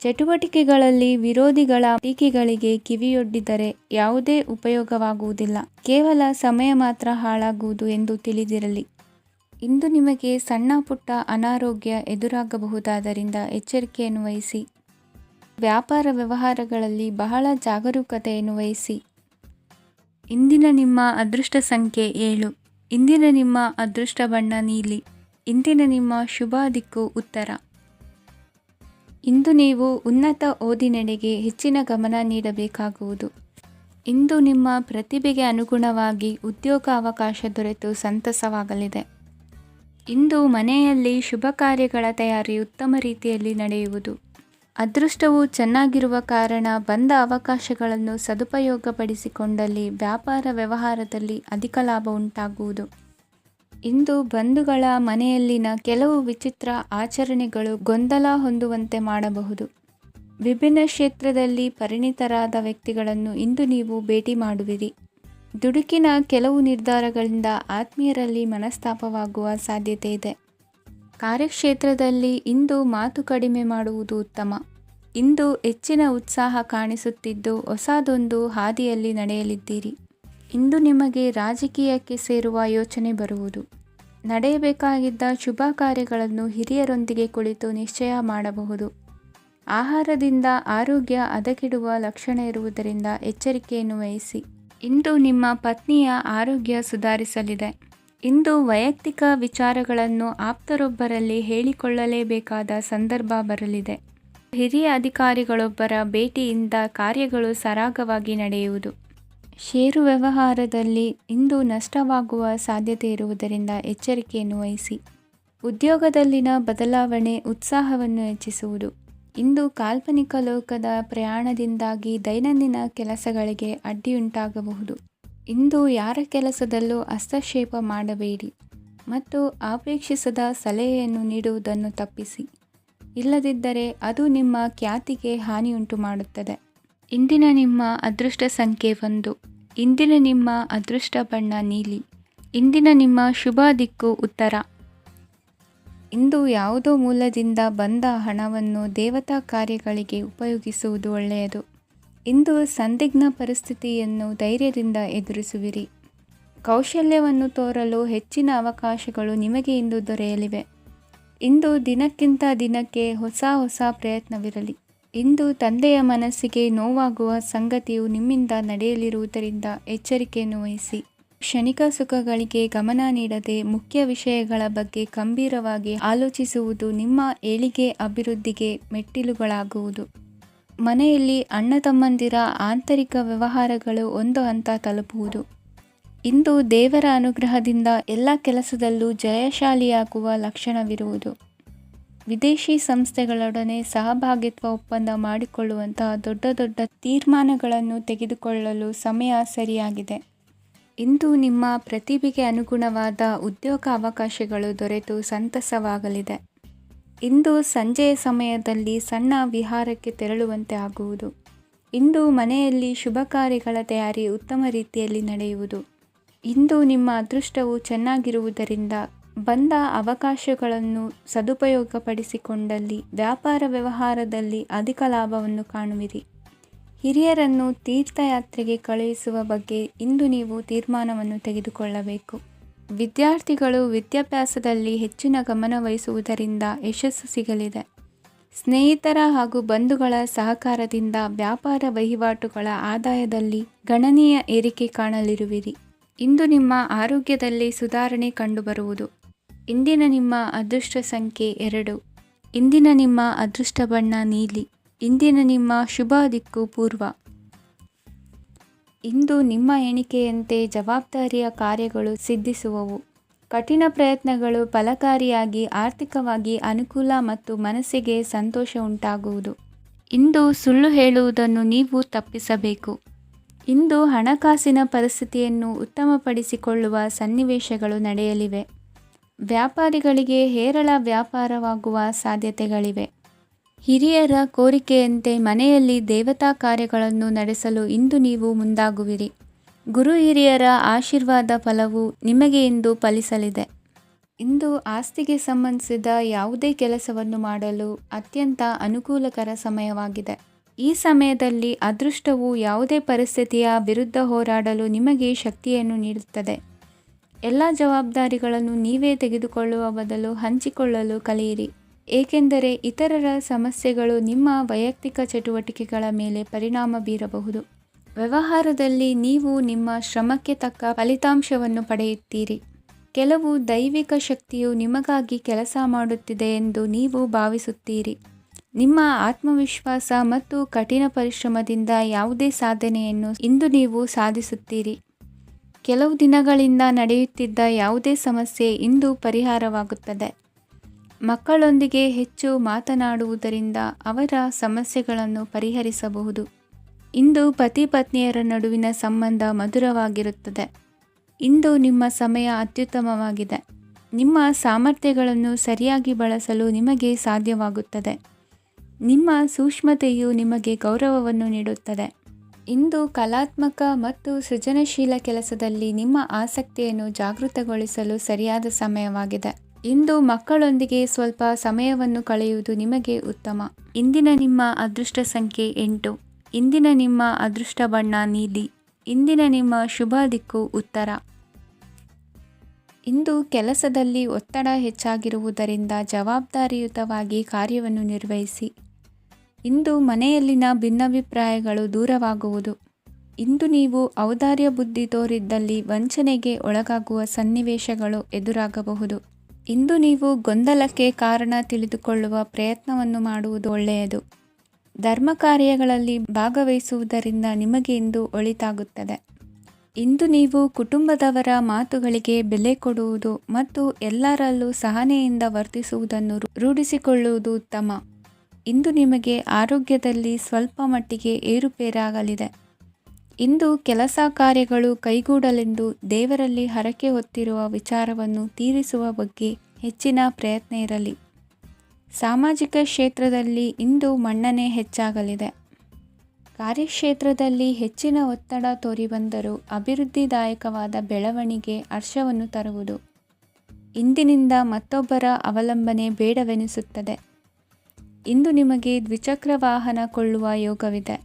ಚಟುವಟಿಕೆಗಳಲ್ಲಿ ವಿರೋಧಿಗಳ ಟೀಕೆಗಳಿಗೆ ಕಿವಿಯೊಡ್ಡಿದರೆ ಯಾವುದೇ ಉಪಯೋಗವಾಗುವುದಿಲ್ಲ, ಕೇವಲ ಸಮಯ ಮಾತ್ರ ಹಾಳಾಗುವುದು ಎಂದು ತಿಳಿದಿರಲಿ. ಇಂದು ನಿಮಗೆ ಸಣ್ಣ ಪುಟ್ಟ ಅನಾರೋಗ್ಯ ಎದುರಾಗಬಹುದಾದ್ದರಿಂದ ಎಚ್ಚರಿಕೆಯನ್ನು ವಹಿಸಿ. ವ್ಯಾಪಾರ ವ್ಯವಹಾರಗಳಲ್ಲಿ ಬಹಳ ಜಾಗರೂಕತೆಯನ್ನು ವಹಿಸಿ. ಇಂದಿನ ನಿಮ್ಮ ಅದೃಷ್ಟ ಸಂಖ್ಯೆ 7. ಇಂದಿನ ನಿಮ್ಮ ಅದೃಷ್ಟ ಬಣ್ಣ ನೀಲಿ. ಇಂದಿನ ನಿಮ್ಮ ಶುಭ ದಿಕ್ಕು ಉತ್ತರ. ಇಂದು ನೀವು ಉನ್ನತ ಓದಿನೆಡೆಗೆ ಹೆಚ್ಚಿನ ಗಮನ ನೀಡಬೇಕಾಗುವುದು. ಇಂದು ನಿಮ್ಮ ಪ್ರತಿಭೆಗೆ ಅನುಗುಣವಾಗಿ ಉದ್ಯೋಗ ಅವಕಾಶ ದೊರೆತು ಸಂತಸವಾಗಲಿದೆ. ಇಂದು ಮನೆಯಲ್ಲಿ ಶುಭ ಕಾರ್ಯಗಳ ತಯಾರಿ ಉತ್ತಮ ರೀತಿಯಲ್ಲಿ ನಡೆಯುವುದು. ಅದೃಷ್ಟವು ಚೆನ್ನಾಗಿರುವ ಕಾರಣ ಬಂದ ಅವಕಾಶಗಳನ್ನು ಸದುಪಯೋಗಪಡಿಸಿಕೊಂಡಲ್ಲಿ ವ್ಯಾಪಾರ ವ್ಯವಹಾರದಲ್ಲಿ ಅಧಿಕ ಲಾಭ ಉಂಟಾಗುವುದು. ಇಂದು ಬಂಧುಗಳ ಮನೆಯಲ್ಲಿನ ಕೆಲವು ವಿಚಿತ್ರ ಆಚರಣೆಗಳು ಗೊಂದಲ ಹೊಂದುವಂತೆ ಮಾಡಬಹುದು. ವಿಭಿನ್ನ ಕ್ಷೇತ್ರದಲ್ಲಿ ಪರಿಣಿತರಾದ ವ್ಯಕ್ತಿಗಳನ್ನು ಇಂದು ನೀವು ಭೇಟಿ ಮಾಡುವಿರಿ. ದುಡುಕಿನ ಕೆಲವು ನಿರ್ಧಾರಗಳಿಂದ ಆತ್ಮೀಯರಲ್ಲಿ ಮನಸ್ತಾಪವಾಗುವ ಸಾಧ್ಯತೆ ಇದೆ. ಕಾರ್ಯಕ್ಷೇತ್ರದಲ್ಲಿ ಇಂದು ಮಾತು ಕಡಿಮೆ ಮಾಡುವುದು ಉತ್ತಮ. ಇಂದು ಹೆಚ್ಚಿನ ಉತ್ಸಾಹ ಕಾಣಿಸುತ್ತಿದ್ದು ಹೊಸದೊಂದು ಹಾದಿಯಲ್ಲಿ ನಡೆಯಲಿದ್ದೀರಿ. ಇಂದು ನಿಮಗೆ ರಾಜಕೀಯಕ್ಕೆ ಸೇರುವ ಯೋಚನೆ ಬರುವುದು. ನಡೆಯಬೇಕಾಗಿದ್ದ ಶುಭ ಕಾರ್ಯಗಳನ್ನು ಹಿರಿಯರೊಂದಿಗೆ ಕುಳಿತು ನಿಶ್ಚಯ ಮಾಡಬಹುದು. ಆಹಾರದಿಂದ ಆರೋಗ್ಯ ಹದಗೆಡುವ ಲಕ್ಷಣ ಇರುವುದರಿಂದ ಎಚ್ಚರಿಕೆಯನ್ನು ವಹಿಸಿ. ಇಂದು ನಿಮ್ಮ ಪತ್ನಿಯ ಆರೋಗ್ಯ ಸುಧಾರಿಸಲಿದೆ. ಇಂದು ವೈಯಕ್ತಿಕ ವಿಚಾರಗಳನ್ನು ಆಪ್ತರೊಬ್ಬರಲ್ಲಿ ಹೇಳಿಕೊಳ್ಳಲೇಬೇಕಾದ ಸಂದರ್ಭ ಬರಲಿದೆ. ಹಿರಿಯ ಅಧಿಕಾರಿಗಳೊಬ್ಬರ ಭೇಟಿಯಿಂದ ಕಾರ್ಯಗಳು ಸರಾಗವಾಗಿ ನಡೆಯುವುದು. ಷೇರು ವ್ಯವಹಾರದಲ್ಲಿ ಇಂದು ನಷ್ಟವಾಗುವ ಸಾಧ್ಯತೆ ಇರುವುದರಿಂದ ಎಚ್ಚರಿಕೆಯನ್ನು ವಹಿಸಿ. ಉದ್ಯೋಗದಲ್ಲಿನ ಬದಲಾವಣೆ ಉತ್ಸಾಹವನ್ನು ಹೆಚ್ಚಿಸುವುದು. ಇಂದು ಕಾಲ್ಪನಿಕ ಲೋಕದ ಪ್ರಯಾಣದಿಂದಾಗಿ ದೈನಂದಿನ ಕೆಲಸಗಳಿಗೆ ಅಡ್ಡಿಯುಂಟಾಗಬಹುದು. ಇಂದು ಯಾರ ಕೆಲಸದಲ್ಲೂ ಹಸ್ತಕ್ಷೇಪ ಮಾಡಬೇಡಿ ಮತ್ತು ಅಪೇಕ್ಷಿಸದ ಸಲಹೆಯನ್ನು ನೀಡುವುದನ್ನು ತಪ್ಪಿಸಿ. ಇಲ್ಲದಿದ್ದರೆ ಅದು ನಿಮ್ಮ ಖ್ಯಾತಿಗೆ ಹಾನಿಯುಂಟು ಮಾಡುತ್ತದೆ. ಇಂದಿನ ನಿಮ್ಮ ಅದೃಷ್ಟ ಸಂಖ್ಯೆ 1. ಇಂದಿನ ನಿಮ್ಮ ಅದೃಷ್ಟ ಬಣ್ಣ ನೀಲಿ. ಇಂದಿನ ನಿಮ್ಮ ಶುಭ ದಿಕ್ಕು ಉತ್ತರ. ಇಂದು ಯಾವುದೋ ಮೂಲದಿಂದ ಬಂದ ಹಣವನ್ನು ದೇವತಾ ಕಾರ್ಯಗಳಿಗೆ ಉಪಯೋಗಿಸುವುದು ಒಳ್ಳೆಯದು. ಇಂದು ಸಂದಿಗ್ಧ ಪರಿಸ್ಥಿತಿಯನ್ನು ಧೈರ್ಯದಿಂದ ಎದುರಿಸುವಿರಿ. ಕೌಶಲ್ಯವನ್ನು ತೋರಲು ಹೆಚ್ಚಿನ ಅವಕಾಶಗಳು ನಿಮಗೆ ಇಂದು ದೊರೆಯಲಿವೆ. ಇಂದು ದಿನಕ್ಕಿಂತ ದಿನಕ್ಕೆ ಹೊಸ ಪ್ರಯತ್ನವಿರಲಿ. ಇಂದು ತಂದೆಯ ಮನಸ್ಸಿಗೆ ನೋವಾಗುವ ಸಂಗತಿಯು ನಿಮ್ಮಿಂದ ನಡೆಯಲಿರುವುದರಿಂದ ಎಚ್ಚರಿಕೆಯನ್ನು ವಹಿಸಿ. ಕ್ಷಣಿಕ ಸುಖಗಳಿಗೆ ಗಮನ ನೀಡದೆ ಮುಖ್ಯ ವಿಷಯಗಳ ಬಗ್ಗೆ ಗಂಭೀರವಾಗಿ ಆಲೋಚಿಸುವುದು ನಿಮ್ಮ ಏಳಿಗೆ ಅಭಿವೃದ್ಧಿಗೆ ಮೆಟ್ಟಿಲುಗಳಾಗುವುದು. ಮನೆಯಲ್ಲಿ ಅಣ್ಣ ತಮ್ಮಂದಿರ ಆಂತರಿಕ ವ್ಯವಹಾರಗಳು ಒಂದು ಹಂತ ತಲುಪುವುದು. ಇಂದು ದೇವರ ಅನುಗ್ರಹದಿಂದ ಎಲ್ಲ ಕೆಲಸದಲ್ಲೂ ಜಯಶಾಲಿಯಾಗುವ ಲಕ್ಷಣವಿರುವುದು. ವಿದೇಶಿ ಸಂಸ್ಥೆಗಳೊಡನೆ ಸಹಭಾಗಿತ್ವ ಒಪ್ಪಂದ ಮಾಡಿಕೊಳ್ಳುವಂತಹ ದೊಡ್ಡ ತೀರ್ಮಾನಗಳನ್ನು ತೆಗೆದುಕೊಳ್ಳಲು ಸಮಯ ಸರಿಯಾಗಿದೆ. ಇಂದು ನಿಮ್ಮ ಪ್ರತಿಭೆಗೆ ಅನುಗುಣವಾದ ಉದ್ಯೋಗ ಅವಕಾಶಗಳು ದೊರೆತು ಸಂತಸವಾಗಲಿದೆ. ಇಂದು ಸಂಜೆಯ ಸಮಯದಲ್ಲಿ ಸಣ್ಣ ವಿಹಾರಕ್ಕೆ ತೆರಳುವಂತೆ ಆಗುವುದು. ಇಂದು ಮನೆಯಲ್ಲಿ ಶುಭ ಕಾರ್ಯಗಳ ತಯಾರಿ ಉತ್ತಮ ರೀತಿಯಲ್ಲಿ ನಡೆಯುವುದು. ಇಂದು ನಿಮ್ಮ ಅದೃಷ್ಟವು ಚೆನ್ನಾಗಿರುವುದರಿಂದ ಬಂದ ಅವಕಾಶಗಳನ್ನು ಸದುಪಯೋಗಪಡಿಸಿಕೊಂಡಲ್ಲಿ ವ್ಯಾಪಾರ ವ್ಯವಹಾರದಲ್ಲಿ ಅಧಿಕ ಲಾಭವನ್ನು ಕಾಣುವಿರಿ. ಹಿರಿಯರನ್ನು ತೀರ್ಥಯಾತ್ರೆಗೆ ಕಳುಹಿಸುವ ಬಗ್ಗೆ ಇಂದು ನೀವು ತೀರ್ಮಾನವನ್ನು ತೆಗೆದುಕೊಳ್ಳಬೇಕು. ವಿದ್ಯಾರ್ಥಿಗಳು ವಿದ್ಯಾಭ್ಯಾಸದಲ್ಲಿ ಹೆಚ್ಚಿನ ಗಮನ ವಹಿಸುವುದರಿಂದ ಯಶಸ್ಸು ಸಿಗಲಿದೆ. ಸ್ನೇಹಿತರ ಹಾಗೂ ಬಂಧುಗಳ ಸಹಕಾರದಿಂದ ವ್ಯಾಪಾರ ವಹಿವಾಟುಗಳ ಆದಾಯದಲ್ಲಿ ಗಣನೀಯ ಏರಿಕೆ ಕಾಣಲಿರುವಿರಿ. ಇಂದು ನಿಮ್ಮ ಆರೋಗ್ಯದಲ್ಲಿ ಸುಧಾರಣೆ ಕಂಡುಬರುವುದು. ಇಂದಿನ ನಿಮ್ಮ ಅದೃಷ್ಟ ಸಂಖ್ಯೆ 2. ಇಂದಿನ ನಿಮ್ಮ ಅದೃಷ್ಟ ಬಣ್ಣ ನೀಲಿ. ಇಂದಿನ ನಿಮ್ಮ ಶುಭ ದಿಕ್ಕು ಪೂರ್ವ. ಇಂದು ನಿಮ್ಮ ಎಣಿಕೆಯಂತೆ ಜವಾಬ್ದಾರಿಯ ಕಾರ್ಯಗಳು ಸಿದ್ಧಿಸುವವು. ಕಠಿಣ ಪ್ರಯತ್ನಗಳು ಫಲಕಾರಿಯಾಗಿ ಆರ್ಥಿಕವಾಗಿ ಅನುಕೂಲ ಮತ್ತು ಮನಸ್ಸಿಗೆ ಸಂತೋಷ ಉಂಟಾಗುವುದು. ಇಂದು ಸುಳ್ಳು ಹೇಳುವುದನ್ನು ನೀವು ತಪ್ಪಿಸಬೇಕು. ಇಂದು ಹಣಕಾಸಿನ ಪರಿಸ್ಥಿತಿಯನ್ನು ಉತ್ತಮಪಡಿಸಿಕೊಳ್ಳುವ ಸನ್ನಿವೇಶಗಳು ನಡೆಯಲಿವೆ. ವ್ಯಾಪಾರಿಗಳಿಗೆ ಹೇರಳ ವ್ಯಾಪಾರವಾಗುವ ಸಾಧ್ಯತೆಗಳಿವೆ. ಹಿರಿಯರ ಕೋರಿಕೆಯಂತೆ ಮನೆಯಲ್ಲಿ ದೇವತಾ ಕಾರ್ಯಗಳನ್ನು ನಡೆಸಲು ಇಂದು ನೀವು ಮುಂದಾಗುವಿರಿ. ಗುರು ಹಿರಿಯರ ಆಶೀರ್ವಾದ ಫಲವು ನಿಮಗೆ ಇಂದು ಫಲಿಸಲಿದೆ. ಇಂದು ಆಸ್ತಿಗೆ ಸಂಬಂಧಿಸಿದ ಯಾವುದೇ ಕೆಲಸವನ್ನು ಮಾಡಲು ಅತ್ಯಂತ ಅನುಕೂಲಕರ ಸಮಯವಾಗಿದೆ. ಈ ಸಮಯದಲ್ಲಿ ಅದೃಷ್ಟವು ಯಾವುದೇ ಪರಿಸ್ಥಿತಿಯ ವಿರುದ್ಧ ಹೋರಾಡಲು ನಿಮಗೆ ಶಕ್ತಿಯನ್ನು ನೀಡುತ್ತದೆ. ಎಲ್ಲ ಜವಾಬ್ದಾರಿಗಳನ್ನು ನೀವೇ ತೆಗೆದುಕೊಳ್ಳುವ ಬದಲು ಹಂಚಿಕೊಳ್ಳಲು ಕಲಿಯಿರಿ, ಏಕೆಂದರೆ ಇತರರ ಸಮಸ್ಯೆಗಳು ನಿಮ್ಮ ವೈಯಕ್ತಿಕ ಚಟುವಟಿಕೆಗಳ ಮೇಲೆ ಪರಿಣಾಮ ಬೀರಬಹುದು. ವ್ಯವಹಾರದಲ್ಲಿ ನೀವು ನಿಮ್ಮ ಶ್ರಮಕ್ಕೆ ತಕ್ಕ ಫಲಿತಾಂಶವನ್ನು ಪಡೆಯುತ್ತೀರಿ. ಕೆಲವು ದೈವಿಕ ಶಕ್ತಿಯು ನಿಮಗಾಗಿ ಕೆಲಸ ಮಾಡುತ್ತಿದೆ ಎಂದು ನೀವು ಭಾವಿಸುತ್ತೀರಿ. ನಿಮ್ಮ ಆತ್ಮವಿಶ್ವಾಸ ಮತ್ತು ಕಠಿಣ ಪರಿಶ್ರಮದಿಂದ ಯಾವುದೇ ಸಾಧನೆಯನ್ನು ಇಂದು ನೀವು ಸಾಧಿಸುತ್ತೀರಿ. ಕೆಲವು ದಿನಗಳಿಂದ ನಡೆಯುತ್ತಿದ್ದ ಯಾವುದೇ ಸಮಸ್ಯೆ ಇಂದು ಪರಿಹಾರವಾಗುತ್ತದೆ. ಮಕ್ಕಳೊಂದಿಗೆ ಹೆಚ್ಚು ಮಾತನಾಡುವುದರಿಂದ ಅವರ ಸಮಸ್ಯೆಗಳನ್ನು ಪರಿಹರಿಸಬಹುದು. ಇಂದು ಪತಿ ಪತ್ನಿಯರ ನಡುವಿನ ಸಂಬಂಧ ಮಧುರವಾಗಿರುತ್ತದೆ. ಇಂದು ನಿಮ್ಮ ಸಮಯ ಅತ್ಯುತ್ತಮವಾಗಿದೆ. ನಿಮ್ಮ ಸಾಮರ್ಥ್ಯಗಳನ್ನು ಸರಿಯಾಗಿ ಬಳಸಲು ನಿಮಗೆ ಸಾಧ್ಯವಾಗುತ್ತದೆ. ನಿಮ್ಮ ಸೂಕ್ಷ್ಮತೆಯು ನಿಮಗೆ ಗೌರವವನ್ನು ನೀಡುತ್ತದೆ. ಇಂದು ಕಲಾತ್ಮಕ ಮತ್ತು ಸೃಜನಶೀಲ ಕೆಲಸದಲ್ಲಿ ನಿಮ್ಮ ಆಸಕ್ತಿಯನ್ನು ಜಾಗೃತಗೊಳಿಸಲು ಸರಿಯಾದ ಸಮಯವಾಗಿದೆ. ಇಂದು ಮಕ್ಕಳೊಂದಿಗೆ ಸ್ವಲ್ಪ ಸಮಯವನ್ನು ಕಳೆಯುವುದು ನಿಮಗೆ ಉತ್ತಮ. ಇಂದಿನ ನಿಮ್ಮ ಅದೃಷ್ಟ ಸಂಖ್ಯೆ 8. ಇಂದಿನ ನಿಮ್ಮ ಅದೃಷ್ಟ ಬಣ್ಣ ನೀಲಿ. ಇಂದಿನ ನಿಮ್ಮ ಶುಭ ದಿಕ್ಕು ಉತ್ತರ. ಇಂದು ಕೆಲಸದಲ್ಲಿ ಒತ್ತಡ ಹೆಚ್ಚಾಗಿರುವುದರಿಂದ ಜವಾಬ್ದಾರಿಯುತವಾಗಿ ಕಾರ್ಯವನ್ನು ನಿರ್ವಹಿಸಿ. ಇಂದು ಮನೆಯಲ್ಲಿನ ಭಿನ್ನಾಭಿಪ್ರಾಯಗಳು ದೂರವಾಗುವುದು. ಇಂದು ನೀವು ಔದಾರ್ಯ ಬುದ್ಧಿ ತೋರಿದ್ದಲ್ಲಿ ವಂಚನೆಗೆ ಒಳಗಾಗುವ ಸನ್ನಿವೇಶಗಳು ಎದುರಾಗಬಹುದು. ಇಂದು ನೀವು ಗೊಂದಲಕ್ಕೆ ಕಾರಣ ತಿಳಿದುಕೊಳ್ಳುವ ಪ್ರಯತ್ನವನ್ನು ಮಾಡುವುದು ಒಳ್ಳೆಯದು. ಧರ್ಮ ಕಾರ್ಯಗಳಲ್ಲಿ ಭಾಗವಹಿಸುವುದರಿಂದ ನಿಮಗೆ ಇಂದು ಒಳಿತಾಗುತ್ತದೆ. ಇಂದು ನೀವು ಕುಟುಂಬದವರ ಮಾತುಗಳಿಗೆ ಬೆಲೆ ಕೊಡುವುದು ಮತ್ತು ಎಲ್ಲರಲ್ಲೂ ಸಹನೆಯಿಂದ ವರ್ತಿಸುವುದನ್ನು ರೂಢಿಸಿಕೊಳ್ಳುವುದು ಉತ್ತಮ. ಇಂದು ನಿಮಗೆ ಆರೋಗ್ಯದಲ್ಲಿ ಸ್ವಲ್ಪ ಮಟ್ಟಿಗೆ ಏರುಪೇರಾಗಲಿದೆ. ಇಂದು ಕೆಲಸ ಕಾರ್ಯಗಳು ಕೈಗೂಡಲೆಂದು ದೇವರಲ್ಲಿ ಹರಕೆ ಹೊತ್ತಿರುವ ವಿಚಾರವನ್ನು ತೀರಿಸುವ ಬಗ್ಗೆ ಹೆಚ್ಚಿನ ಪ್ರಯತ್ನ ಇರಲಿ. ಸಾಮಾಜಿಕ ಕ್ಷೇತ್ರದಲ್ಲಿ ಇಂದು ಮನ್ನಣೆ ಹೆಚ್ಚಾಗಲಿದೆ. ಕಾರ್ಯಕ್ಷೇತ್ರದಲ್ಲಿ ಹೆಚ್ಚಿನ ಒತ್ತಡ ತೋರಿಬಂದರೂ ಅಭಿವೃದ್ಧಿದಾಯಕವಾದ ಬೆಳವಣಿಗೆ ಹರ್ಷವನ್ನು ತರುವುದು. ಇಂದಿನಿಂದ ಮತ್ತೊಬ್ಬರ ಅವಲಂಬನೆ ಬೇಡವೆನಿಸುತ್ತದೆ. ಇಂದು ನಿಮಗೆ ದ್ವಿಚಕ್ರ ವಾಹನ ಕೊಳ್ಳುವ ಯೋಗವಿದೆ.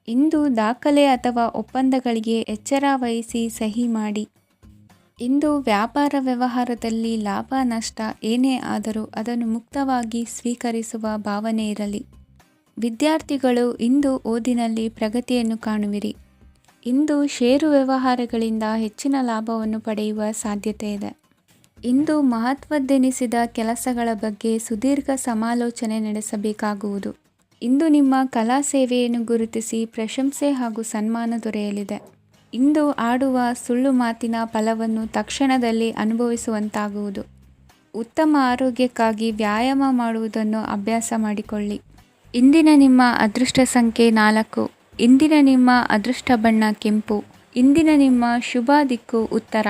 ಇಂದು ದಾಖಲೆ ಅಥವಾ ಒಪ್ಪಂದಗಳಿಗೆ ಎಚ್ಚರ ವಹಿಸಿ ಸಹಿ ಮಾಡಿ. ಇಂದು ವ್ಯಾಪಾರ ವ್ಯವಹಾರದಲ್ಲಿ ಲಾಭ ನಷ್ಟ ಏನೇ ಆದರೂ ಅದನ್ನು ಮುಕ್ತವಾಗಿ ಸ್ವೀಕರಿಸುವ ಭಾವನೆ ಇರಲಿ. ವಿದ್ಯಾರ್ಥಿಗಳು ಇಂದು ಓದಿನಲ್ಲಿ ಪ್ರಗತಿಯನ್ನು ಕಾಣುವಿರಿ. ಇಂದು ಷೇರು ವ್ಯವಹಾರಗಳಿಂದ ಹೆಚ್ಚಿನ ಲಾಭವನ್ನು ಪಡೆಯುವ ಸಾಧ್ಯತೆ ಇದೆ. ಇಂದು ಮಹತ್ವದ್ದೆನಿಸಿದ ಕೆಲಸಗಳ ಬಗ್ಗೆ ಸುದೀರ್ಘ ಸಮಾಲೋಚನೆ ನಡೆಸಬೇಕಾಗುವುದು. ಇಂದು ನಿಮ್ಮ ಕಲಾ ಸೇವೆಯನ್ನು ಗುರುತಿಸಿ ಪ್ರಶಂಸೆ ಹಾಗೂ ಸನ್ಮಾನ ದೊರೆಯಲಿದೆ. ಇಂದು ಆಡುವ ಸುಳ್ಳು ಮಾತಿನ ಫಲವನ್ನು ತಕ್ಷಣದಲ್ಲಿ ಅನುಭವಿಸುವಂತಾಗುವುದು. ಉತ್ತಮ ಆರೋಗ್ಯಕ್ಕಾಗಿ ವ್ಯಾಯಾಮ ಮಾಡುವುದನ್ನು ಅಭ್ಯಾಸ ಮಾಡಿಕೊಳ್ಳಿ. ಇಂದಿನ ನಿಮ್ಮ ಅದೃಷ್ಟ ಸಂಖ್ಯೆ 4. ಇಂದಿನ ನಿಮ್ಮ ಅದೃಷ್ಟ ಬಣ್ಣ ಕೆಂಪು. ಇಂದಿನ ನಿಮ್ಮ ಶುಭ ದಿಕ್ಕು ಉತ್ತರ.